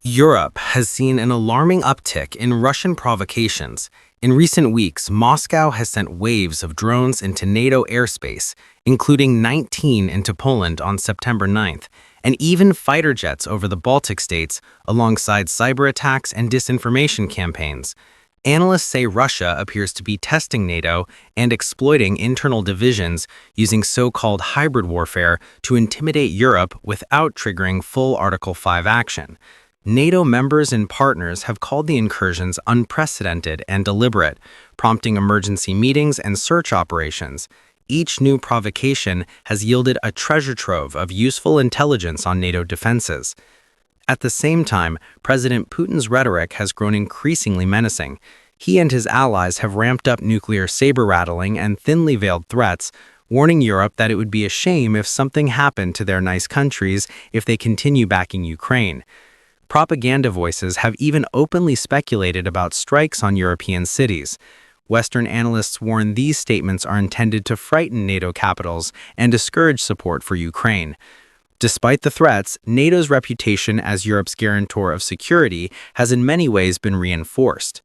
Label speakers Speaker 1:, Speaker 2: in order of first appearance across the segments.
Speaker 1: Europe has seen an alarming uptick in Russian provocations. In recent weeks, Moscow has sent waves of drones into NATO airspace, including 19 into Poland on September 9th, and even fighter jets over the Baltic states, alongside cyberattacks and disinformation campaigns. Analysts say Russia appears to be testing NATO and exploiting internal divisions using so-called hybrid warfare to intimidate Europe without triggering full Article 5 action. NATO members and partners have called the incursions unprecedented and deliberate, prompting emergency meetings and search operations. Each new provocation has yielded a treasure trove of useful intelligence on NATO defenses. At the same time, President Putin's rhetoric has grown increasingly menacing. He and his allies have ramped up nuclear saber-rattling and thinly veiled threats, warning Europe that it would be a shame if something happened to their nice countries if they continue backing Ukraine. Propaganda voices have even openly speculated about strikes on European cities. Western analysts warn these statements are intended to frighten NATO capitals and discourage support for Ukraine. Despite the threats, NATO's reputation as Europe's guarantor of security has in many ways been reinforced.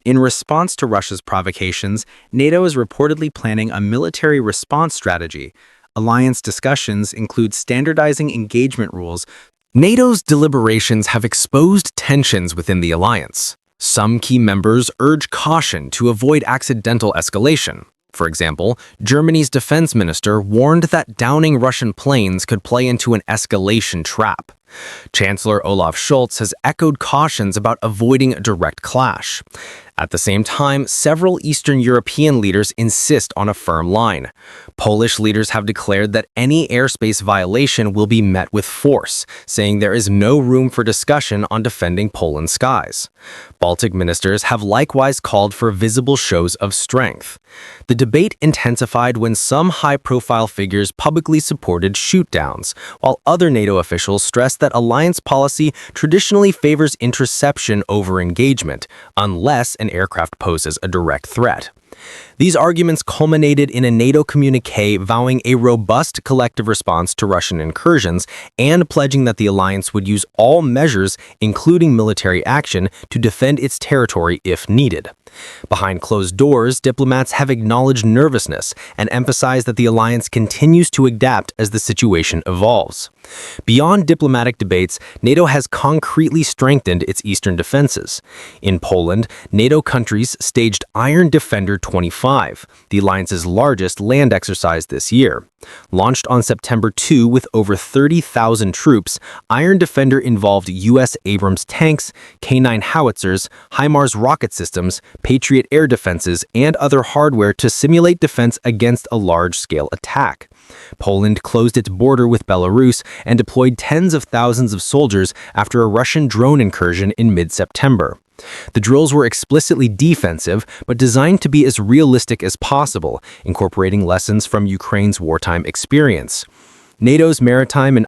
Speaker 1: In response to Russia's provocations, NATO is reportedly planning a military response strategy. Alliance discussions include standardizing engagement rules. NATO's deliberations have exposed tensions within the alliance. Some key members urge caution to avoid accidental escalation. For example, Germany's defense minister warned that downing Russian planes could play into an escalation trap. Chancellor Olaf Scholz has echoed cautions about avoiding a direct clash. At the same time, several Eastern European leaders insist on a firm line. Polish leaders have declared that any airspace violation will be met with force, saying there is no room for discussion on defending Poland's skies. Baltic ministers have likewise called for visible shows of strength. The debate intensified when some high-profile figures publicly supported shoot-downs, while other NATO officials stressed that alliance policy traditionally favors interception over engagement, unless an aircraft poses a direct threat. These arguments culminated in a NATO communique vowing a robust collective response to Russian incursions and pledging that the alliance would use all measures, including military action, to defend its territory if needed. Behind closed doors, diplomats have acknowledged nervousness and emphasized that the alliance continues to adapt as the situation evolves. Beyond diplomatic debates, NATO has concretely strengthened its eastern defenses. In Poland, NATO countries staged Iron Defender 25, the alliance's largest land exercise this year. Launched on September 2 with over 30,000 troops, Iron Defender involved U.S. Abrams tanks, K-9 howitzers, HIMARS rocket systems, Patriot air defenses, and other hardware to simulate defense against a large-scale attack. Poland closed its border with Belarus and deployed tens of thousands of soldiers after a Russian drone incursion in mid-September. The drills were explicitly defensive, but designed to be as realistic as possible, incorporating lessons from Ukraine's wartime experience. NATO's maritime and